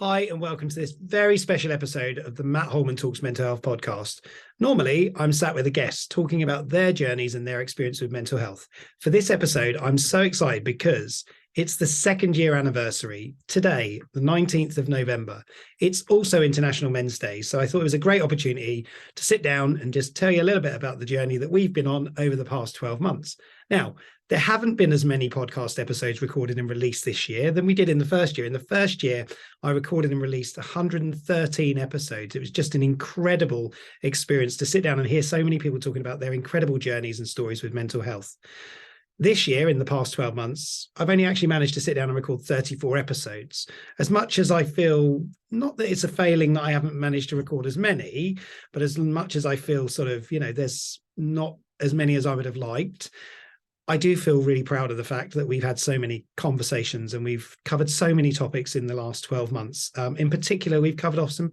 Hi, and welcome to this very special episode of the Matt Holman Talks Mental Health podcast. Normally, I'm sat with a guest talking about their journeys and their experience with mental health. For this episode, I'm so excited because it's the second year anniversary today, the 19th of November. It's also International Men's Day, so I thought it was a great opportunity to sit down and just tell you a little bit about the journey that we've been on over the past 12 months. Now, there haven't been as many podcast episodes recorded and released this year than we did in the first year. In the first year, I recorded and released 113 episodes. It was just an incredible experience to sit down and hear so many people talking about their incredible journeys and stories with mental health. This year, in the past 12 months, I've only actually managed to sit down and record 34 episodes. As much as I feel, not that it's a failing that I haven't managed to record as many, but as much as I feel there's not as many as I would have liked, I do feel really proud of the fact that we've had so many conversations and we've covered so many topics in the last 12 months. In particular, we've covered off some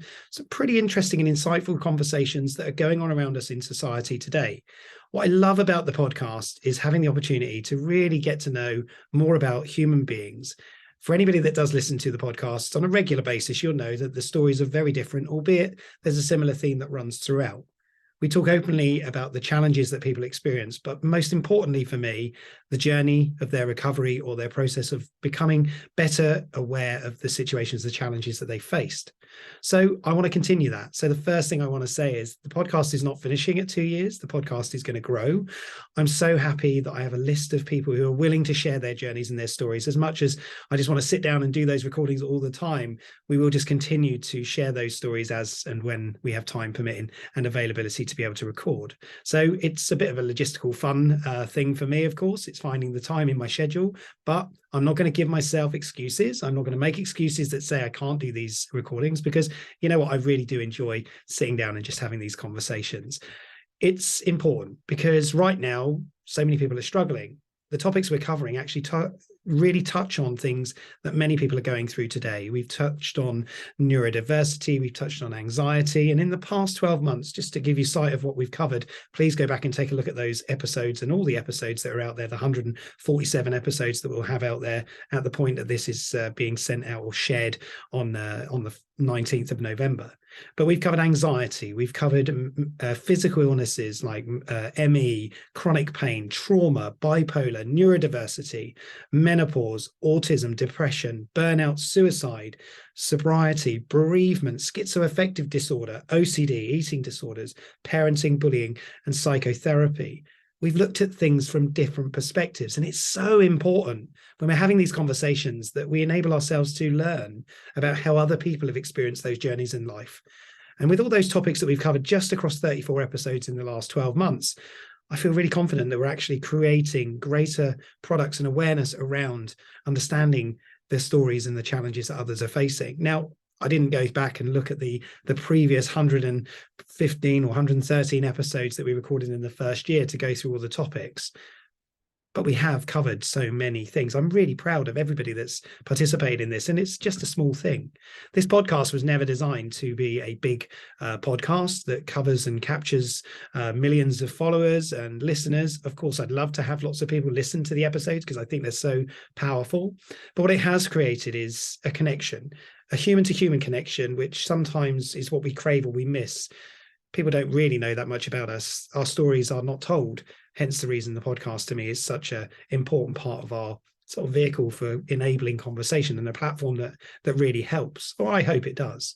pretty interesting and insightful conversations that are going on around us in society today. What I love about the podcast is having the opportunity to really get to know more about human beings. For anybody that does listen to the podcast on a regular basis, you'll know that the stories are very different, albeit there's a similar theme that runs throughout. We talk openly about the challenges that people experience, but most importantly for me, the journey of their recovery or their process of becoming better aware of the situations, the challenges that they faced. So I want to continue that. So the first thing I want to say is the podcast is not finishing at 2 years. The podcast is going to grow. I'm so happy that I have a list of people who are willing to share their journeys and their stories. As much as I just want to sit down and do those recordings all the time, we will just continue to share those stories as and when we have time permitting and availability to be able to record. So it's a bit of a logistical fun thing for me, of course. It's finding the time in my schedule, but I'm not going to give myself excuses. I'm not going to make excuses that say I can't do these recordings because, you know what, I really do enjoy sitting down and just having these conversations. It's important because right now, so many people are struggling. The topics we're covering actually really touch on things that many people are going through today. We've touched on neurodiversity, we've touched on anxiety, and in the past 12 months, just to give you sight of what we've covered, please go back and take a look at those episodes and all the episodes that are out there, the 147 episodes that we'll have out there at the point that this is being sent out or shared on the 19th of November. But we've covered anxiety, we've covered physical illnesses like ME, chronic pain, trauma, bipolar, neurodiversity, menopause, autism, depression, burnout, suicide, sobriety, bereavement, schizoaffective disorder, OCD, eating disorders, parenting, bullying, and psychotherapy. We've looked at things from different perspectives, and it's so important when we're having these conversations that we enable ourselves to learn about how other people have experienced those journeys in life. And with all those topics that we've covered just across 34 episodes in the last 12 months, I feel really confident that we're actually creating greater products and awareness around understanding the stories and the challenges that others are facing. Now, I didn't go back and look at the previous 115 or 113 episodes that we recorded in the first year to go through all the topics, but we have covered so many things. I'm really proud of everybody that's participated in this, and it's just a small thing. This podcast was never designed to be a big podcast that covers and captures millions of followers and listeners. Of course, I'd love to have lots of people listen to the episodes because I think they're so powerful, but what it has created is a connection, a human-to-human connection, which sometimes is what we crave or we miss. People don't really know that much about us. Our stories are not told. Hence the reason the podcast to me is such an important part of our sort of vehicle for enabling conversation and a platform that really helps, or I hope it does.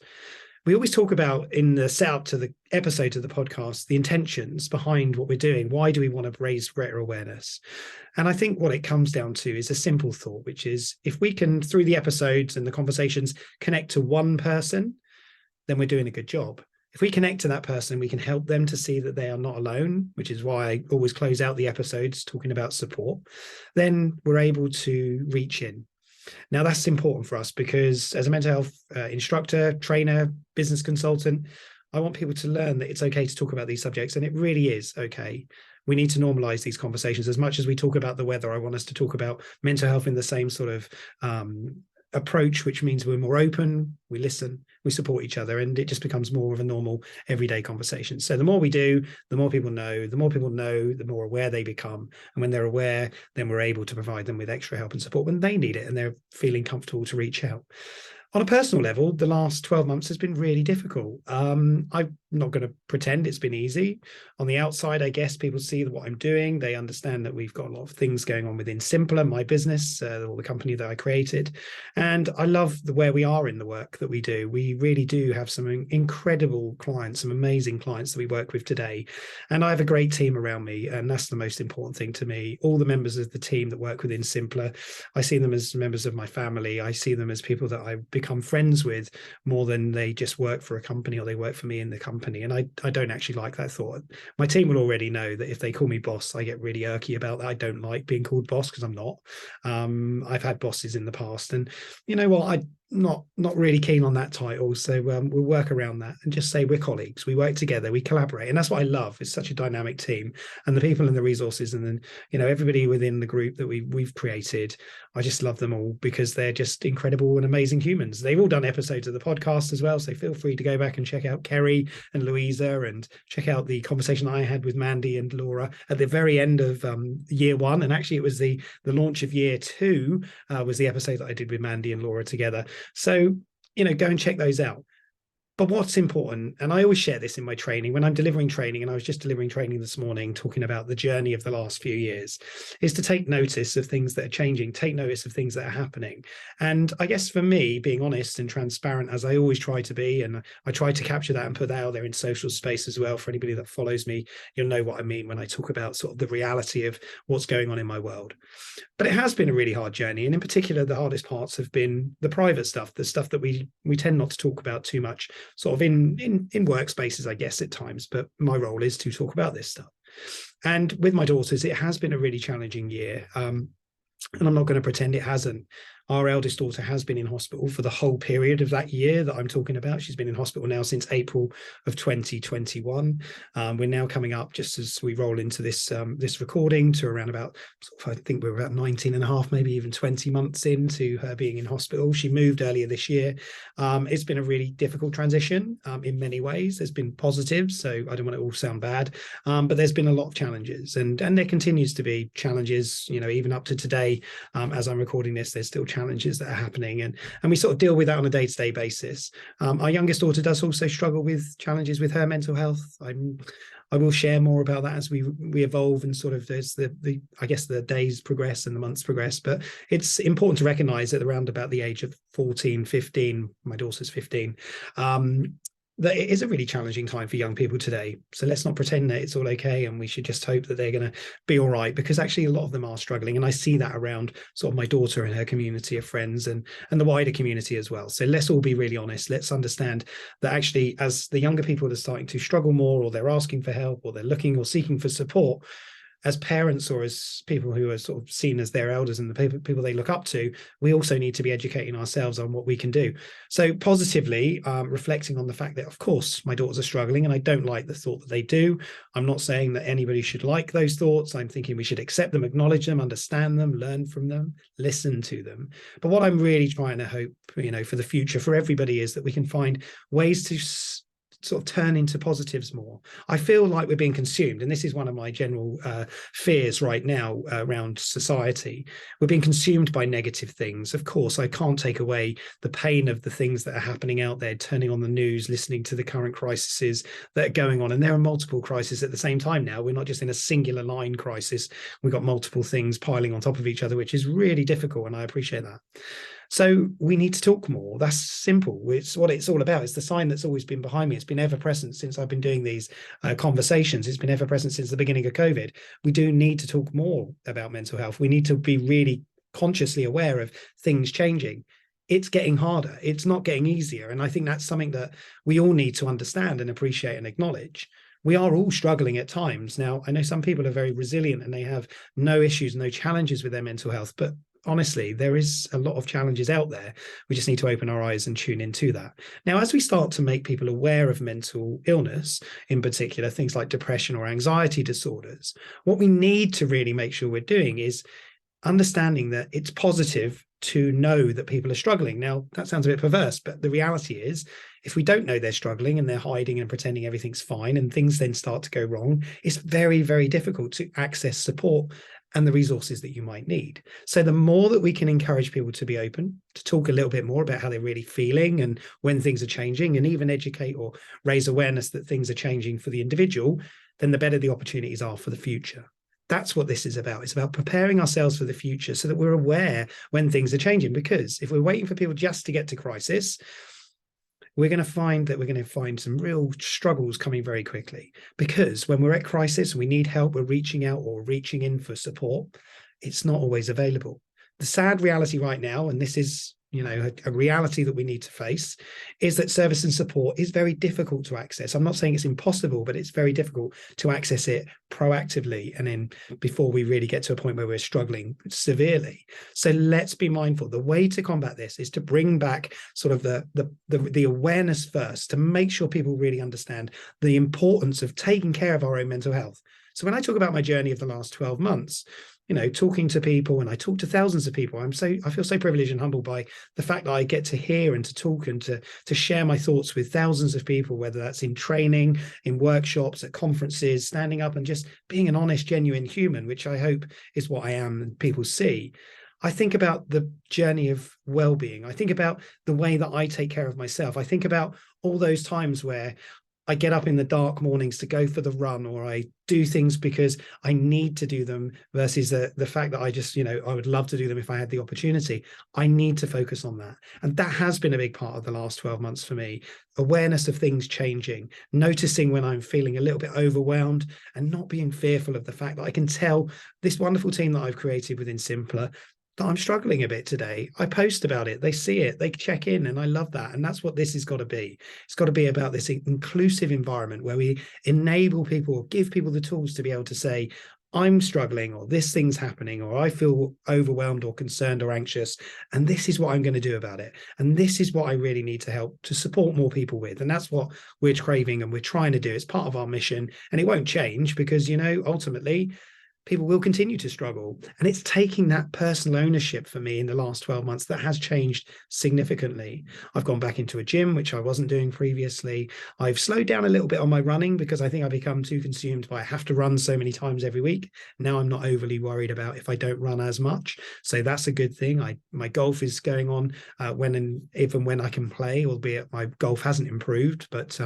We always talk about in the setup to the episode of the podcast, the intentions behind what we're doing. Why do we want to raise greater awareness? And I think what it comes down to is a simple thought, which is if we can, through the episodes and the conversations, connect to one person, then we're doing a good job. If we connect to that person, we can help them to see that they are not alone, which is why I always close out the episodes talking about support. Then we're able to reach in. Now, that's important for us because as a mental health instructor, trainer, business consultant, I want people to learn that it's okay to talk about these subjects, and it really is okay. We need to normalize these conversations. As much as we talk about the weather, I want us to talk about mental health in the same sort of approach, which means we're more open, we listen, we support each other, and it just becomes more of a normal everyday conversation. So the more we do, the more people know, the more aware they become. And when they're aware, then we're able to provide them with extra help and support when they need it and they're feeling comfortable to reach out. On a personal level, the last 12 months has been really difficult. I'm not going to pretend it's been easy. On the outside, I guess people see what I'm doing. They understand that we've got a lot of things going on within Simpila, my business, or the company that I created. And I love where we are in the work that we do. We really do have some incredible clients, some amazing clients that we work with today. And I have a great team around me. And that's the most important thing to me. All the members of the team that work within Simpila, I see them as members of my family. I see them as people that I become friends with more than they just work for a company or they work for me in the company. And I don't actually like that thought. My team will already know that if they call me boss, I get really irky about that. I don't like being called boss because I'm not. I've had bosses in the past, and you know what, I'm not really keen on that title. So we'll work around that and just say we're colleagues. We work together, we collaborate, and that's what I love. It's such a dynamic team, and the people and the resources, and then everybody within the group that we've created. I just love them all because they're just incredible and amazing humans. They've all done episodes of the podcast as well, so feel free to go back and check out Kerry and Louisa, and check out the conversation I had with Mandy and Laura at the very end of year one. And actually, it was the launch of year two was the episode that I did with Mandy and Laura together. So, go and check those out. But what's important, and I always share this in my training when I'm delivering training, and I was just delivering training this morning talking about the journey of the last few years, is to take notice of things that are changing, take notice of things that are happening. And I guess for me, being honest and transparent, as I always try to be, and I try to capture that and put that out there in social space as well. For anybody that follows me, you'll know what I mean when I talk about sort of the reality of what's going on in my world. But it has been a really hard journey. And in particular, the hardest parts have been the private stuff, the stuff that we tend not to talk about too much, sort of in workspaces, I guess, at times. But my role is to talk about this stuff. And with my daughters, it has been a really challenging year. And I'm not going to pretend it hasn't. Our eldest daughter has been in hospital for the whole period of that year that I'm talking about. She's been in hospital now since April of 2021. We're now coming up, just as we roll into this recording, to around about, I think we're about 19 and a half, maybe even 20 months into her being in hospital. She moved earlier this year. It's been a really difficult transition in many ways. There's been positives, so I don't want it all to sound bad, but there's been a lot of challenges, and there continues to be challenges, even up to today. As I'm recording this, there's still challenges that are happening, and we sort of deal with that on a day-to-day basis. Our youngest daughter does also struggle with challenges with her mental health. I will share more about that as we evolve, and sort of there's the I guess the days progress and the months progress. But it's important to recognize that around about the age of 14, 15, my daughter's 15, that it is a really challenging time for young people today. So let's not pretend that it's all okay and we should just hope that they're going to be all right, because actually a lot of them are struggling. And I see that around sort of my daughter and her community of friends, and the wider community as well. So let's all be really honest. Let's understand that actually, as the younger people are starting to struggle more, or they're asking for help, or they're looking or seeking for support, as parents or as people who are sort of seen as their elders and the people they look up to, we also need to be educating ourselves on what we can do. So positively, reflecting on the fact that, of course, my daughters are struggling, and I don't like the thought that they do. I'm not saying that anybody should like those thoughts. I'm thinking we should accept them, acknowledge them, understand them, learn from them, listen to them. But what I'm really trying to hope, for the future for everybody, is that we can find ways to sort of turn into positives more. I feel like we're being consumed, and this is one of my general fears right now around society. We're being consumed by negative things. Of course, I can't take away the pain of the things that are happening out there, turning on the news, listening to the current crises that are going on. And there are multiple crises at the same time now. We're not just in a singular line crisis. We've got multiple things piling on top of each other, which is really difficult, and I appreciate that. So we need to talk more. That's simple. It's what it's all about. It's the sign that's always been behind me. It's been ever present since I've been doing these conversations. It's been ever present since the beginning of COVID. We do need to talk more about mental health. We need to be really consciously aware of things changing. It's getting harder. It's not getting easier. And I think that's something that we all need to understand and appreciate and acknowledge. We are all struggling at times. Now, I know some people are very resilient and they have no issues, no challenges with their mental health, but honestly, there is a lot of challenges out there. We just need to open our eyes and tune into that. Now, as we start to make people aware of mental illness, in particular, things like depression or anxiety disorders, what we need to really make sure we're doing is understanding that it's positive to know that people are struggling. Now, that sounds a bit perverse, but the reality is, if we don't know they're struggling and they're hiding and pretending everything's fine, and things then start to go wrong, it's very, very difficult to access support and the resources that you might need. So the more that we can encourage people to be open, to talk a little bit more about how they're really feeling and when things are changing, and even educate or raise awareness that things are changing for the individual, then the better the opportunities are for the future. That's what this is about. It's about preparing ourselves for the future so that we're aware when things are changing. Because if we're waiting for people just to get to crisis, we're going to find some real struggles coming very quickly. Because when we're at crisis, we need help, we're reaching out or reaching in for support, it's not always available. The sad reality right now, and this is a reality that we need to face, is that service and support is very difficult to access. I'm not saying it's impossible, but it's very difficult to access it proactively and then before we really get to a point where we're struggling severely. So let's be mindful. The way to combat this is to bring back sort of the awareness first, to make sure people really understand the importance of taking care of our own mental health. So when I talk about my journey of the last 12 months, talking to people, and I talk to thousands of people, I feel so privileged and humbled by the fact that I get to hear and to talk and to share my thoughts with thousands of people, whether that's in training, in workshops, at conferences, standing up and just being an honest, genuine human, which I hope is what I am and people see. I think about the journey of well-being. I think about the way that I take care of myself. I think about all those times where I get up in the dark mornings to go for the run, or I do things because I need to do them versus the fact that I just, I would love to do them if I had the opportunity. I need to focus on that. And that has been a big part of the last 12 months for me. Awareness of things changing, noticing when I'm feeling a little bit overwhelmed and not being fearful of the fact that I can tell this wonderful team that I've created within Simpila that I'm struggling a bit today. I post about it, they see it, they check in, and I love that. And that's what this has got to be. It's got to be about this inclusive environment where we enable people or give people the tools to be able to say, I'm struggling, or this thing's happening, or I feel overwhelmed or concerned or anxious, and this is what I'm going to do about it. And this is what I really need to help to support more people with. And that's what we're craving and we're trying to do. It's part of our mission, and it won't change because, ultimately, people will continue to struggle. And it's taking that personal ownership for me in the last 12 months that has changed significantly. I've gone back into a gym, which I wasn't doing previously. I've slowed down a little bit on my running because I think I become too consumed by I have to run so many times every week. Now I'm not overly worried about if I don't run as much. So that's a good thing. My golf is going on when and even when I can play, albeit my golf hasn't improved, but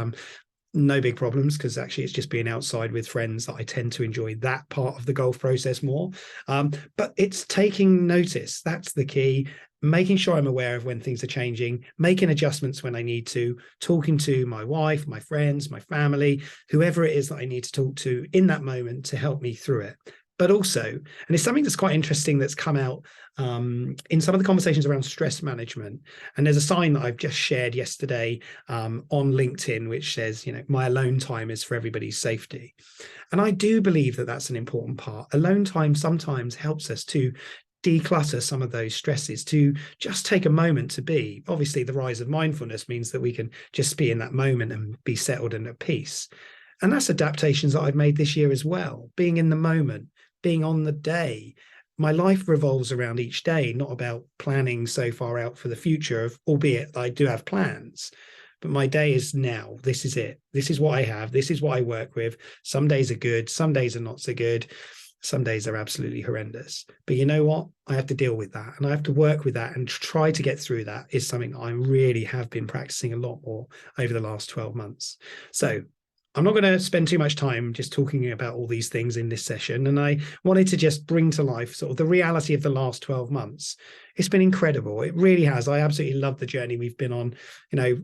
no big problems, because actually it's just being outside with friends that I tend to enjoy that part of the golf process more. But it's taking notice. That's the key. Making sure I'm aware of when things are changing, making adjustments when I need to, talking to my wife, my friends, my family, whoever it is that I need to talk to in that moment to help me through it. But also, and it's something that's quite interesting that's come out in some of the conversations around stress management. And there's a sign that I've just shared yesterday on LinkedIn, which says, my alone time is for everybody's safety. And I do believe that that's an important part. Alone time sometimes helps us to declutter some of those stresses, to just take a moment to be. Obviously, the rise of mindfulness means that we can just be in that moment and be settled and at peace. And that's adaptations that I've made this year as well, being in the moment, being on the day. My life revolves around each day, not about planning so far out for the future, albeit I do have plans. But my day is now. This is it. This is what I have. This is what I work with. Some days are good. Some days are not so good. Some days are absolutely horrendous. But you know what? I have to deal with that, and I have to work with that and try to get through that is something I really have been practicing a lot more over the last 12 months. So I'm not going to spend too much time just talking about all these things in this session. And I wanted to just bring to life sort of the reality of the last 12 months. It's been incredible. It really has. I absolutely love the journey we've been on,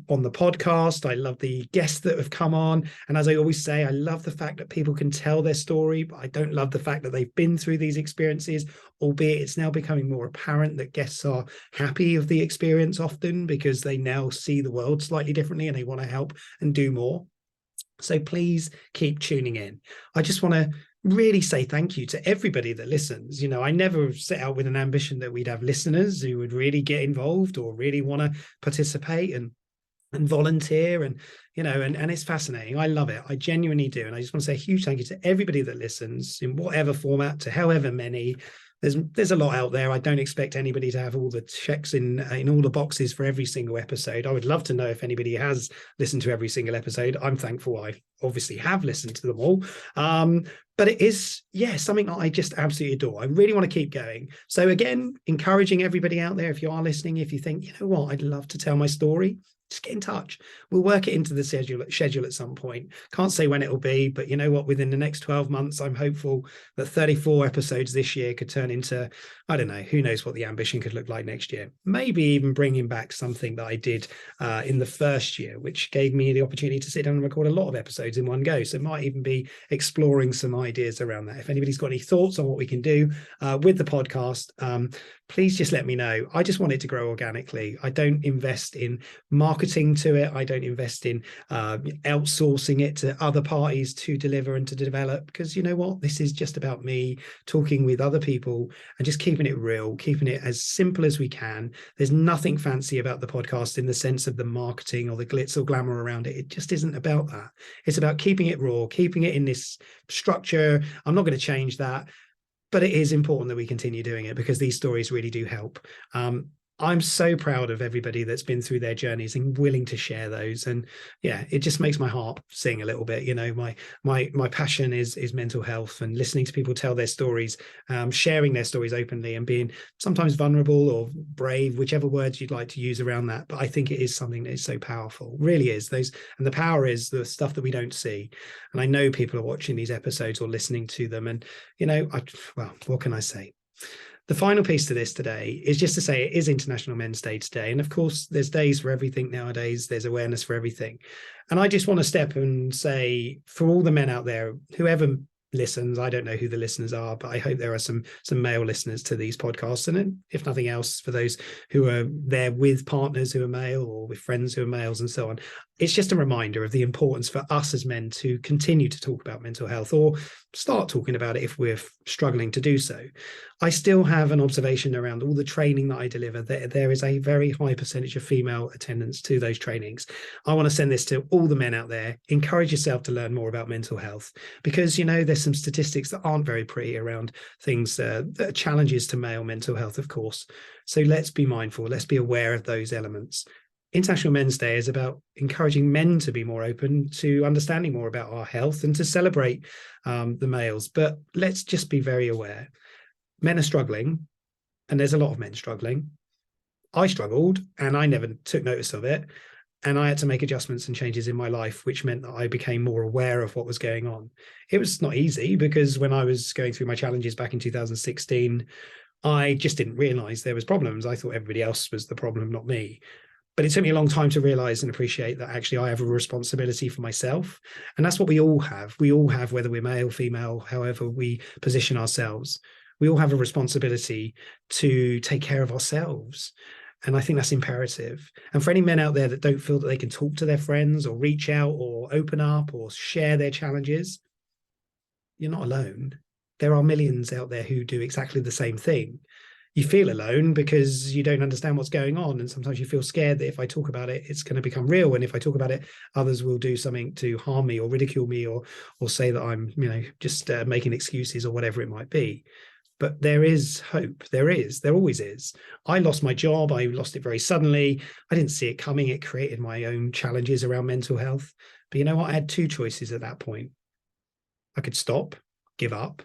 on the podcast. I love the guests that have come on. And as I always say, I love the fact that people can tell their story, but I don't love the fact that they've been through these experiences, albeit it's now becoming more apparent that guests are happy of the experience often because they now see the world slightly differently and they want to help and do more. So please keep tuning in. I just want to really say thank you to everybody that listens. I never set out with an ambition that we'd have listeners who would really get involved or really want to participate and volunteer. And it's fascinating. I love it. I genuinely do. And I just want to say a huge thank you to everybody that listens in whatever format, to however many. There's a lot out there. I don't expect anybody to have all the checks in all the boxes for every single episode. I would love to know if anybody has listened to every single episode. I'm thankful I obviously have listened to them all. But it is, yeah, something that I just absolutely adore. I really want to keep going. So again, encouraging everybody out there, if you are listening, if you think, you know what, I'd love to tell my story, just get in touch. We'll work it into the schedule at some point. Can't say when it will be, but you know what, within the next 12 months, I'm hopeful that 34 episodes this year could turn into, I don't know, who knows what the ambition could look like next year. Maybe even bringing back something that I did in the first year, which gave me the opportunity to sit down and record a lot of episodes in one go. So it might even be exploring some ideas around that. If anybody's got any thoughts on what we can do with the podcast, please just let me know. I just want it to grow organically. I don't invest in marketing to it. I don't invest in outsourcing it to other parties to deliver and to develop, because you know what? This is just about me talking with other people and just keeping it real, keeping it as simple as we can. There's nothing fancy about the podcast in the sense of the marketing or the glitz or glamour around it. It just isn't about that. It's about keeping it raw, keeping it in this structure. I'm not going to change that, but it is important that we continue doing it because these stories really do help. I'm so proud of everybody that's been through their journeys and willing to share those. And yeah, it just makes my heart sing a little bit. You know, my passion is mental health, and listening to people tell their stories, sharing their stories openly, and being sometimes vulnerable or brave, whichever words you'd like to use around that. But I think it is something that is so powerful, really is. And the power is the stuff that we don't see. And I know people are watching these episodes or listening to them. And, you know, well, what can I say? The final piece to this today is just to say it is International Men's Day today. And of course, there's days for everything nowadays. There's awareness for everything. And I just want to step and say, for all the men out there, whoever listens, I don't know who the listeners are, but I hope there are some male listeners to these podcasts. And then, if nothing else, for those who are there with partners who are male or with friends who are males and so on, it's just a reminder of the importance for us as men to continue to talk about mental health, or start talking about it if we're struggling to do so. I still have an observation around all the training that I deliver. There is a very high percentage of female attendance to those trainings. I want to send this to all the men out there. Encourage yourself to learn more about mental health, because, you know, there's some statistics that aren't very pretty around things that are challenges to male mental health, of course. So let's be mindful. Let's be aware of those elements. International Men's Day is about encouraging men to be more open to understanding more about our health and to celebrate the males. But let's just be very aware. Men are struggling, and there's a lot of men struggling. I struggled and I never took notice of it. And I had to make adjustments and changes in my life, which meant that I became more aware of what was going on. It was not easy, because when I was going through my challenges back in 2016, I just didn't realize there was problems. I thought everybody else was the problem, not me. But it took me a long time to realize and appreciate that actually I have a responsibility for myself. And that's what we all have. We all have, whether we're male, female, however we position ourselves, we all have a responsibility to take care of ourselves. And I think that's imperative. And for any men out there that don't feel that they can talk to their friends or reach out or open up or share their challenges, you're not alone. There are millions out there who do exactly the same thing. You feel alone because you don't understand what's going on. And sometimes you feel scared that if I talk about it, it's going to become real. And if I talk about it, others will do something to harm me or ridicule me, or say that I'm, you know, just making excuses or whatever it might be. But there is hope. There always is. I lost my job. I lost it very suddenly. I didn't see it coming. It created my own challenges around mental health. But you know what? I had two choices at that point. I could stop, give up,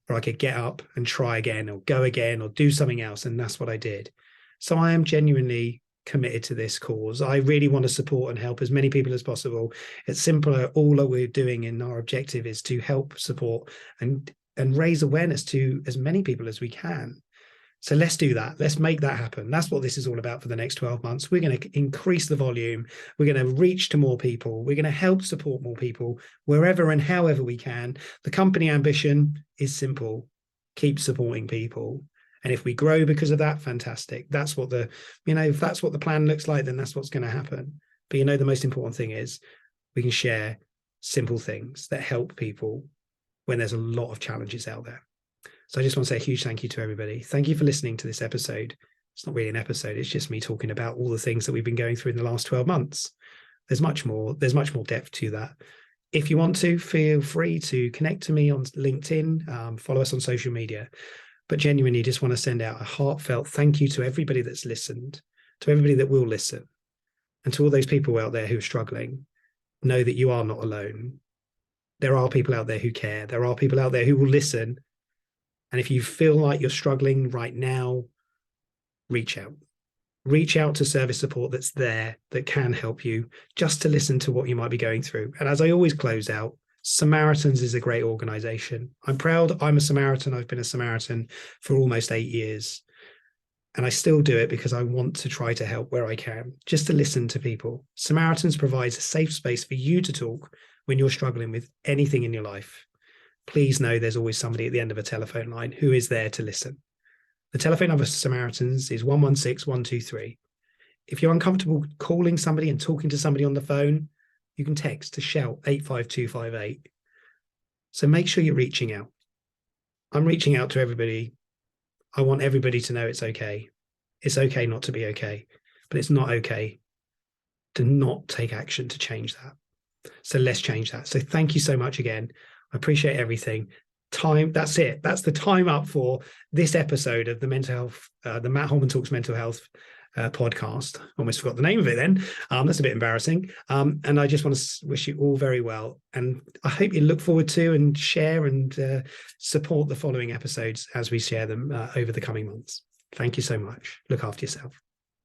or I could get up and try again, or go again, or do something else. And that's what I did. So I am genuinely committed to this cause. I really want to support and help as many people as possible. It's simpler. All that we're doing in our objective is to help, support, and raise awareness to as many people as we can. So let's do that. Let's make that happen. That's what this is all about for the next 12 months. We're going to increase the volume. We're going to reach to more people. We're going to help support more people wherever and however we can. The company ambition is simple. Keep supporting people. And if we grow because of that, fantastic. That's what if that's what the plan looks like, then that's what's going to happen. But the most important thing is we can share simple things that help people when there's a lot of challenges out there. So I just want to say a huge thank you to everybody. Thank you for listening to this episode. It's not really an episode. It's just me talking about all the things that we've been going through in the last 12 months. There's much more depth to that. If you want to, feel free to connect to me on LinkedIn, follow us on social media. But genuinely just want to send out a heartfelt thank you to everybody that's listened, to everybody that will listen, and to all those people out there who are struggling. Know that you are not alone. there are people out there who care. There are people out there who will listen. And if you feel like you're struggling right now, reach out. Reach out to service support that's there, that can help you, just to listen to what you might be going through. And as I always close out, Samaritans is a great organization. I'm proud I'm a Samaritan. I've been a Samaritan for almost 8 years. And I still do it because I want to try to help where I can, just to listen to people. Samaritans provides a safe space for you to talk when you're struggling with anything in your life. Please know there's always somebody at the end of a telephone line who is there to listen. The telephone number for Samaritans is 116 123. If you're uncomfortable calling somebody and talking to somebody on the phone, you can text to shout 85258. So make sure you're reaching out. I'm reaching out to everybody. I want everybody to know it's okay. It's okay not to be okay, but it's not okay to not take action to change that. So let's change that. So thank you so much again. I appreciate everything. That's it. That's the time up for this episode of the mental health, the Matt Holman Talks Mental Health podcast. Almost forgot the name of it then. That's a bit embarrassing. And I just want to wish you all very well. And I hope you look forward to and share and support the following episodes as we share them over the coming months. Thank you so much. Look after yourself.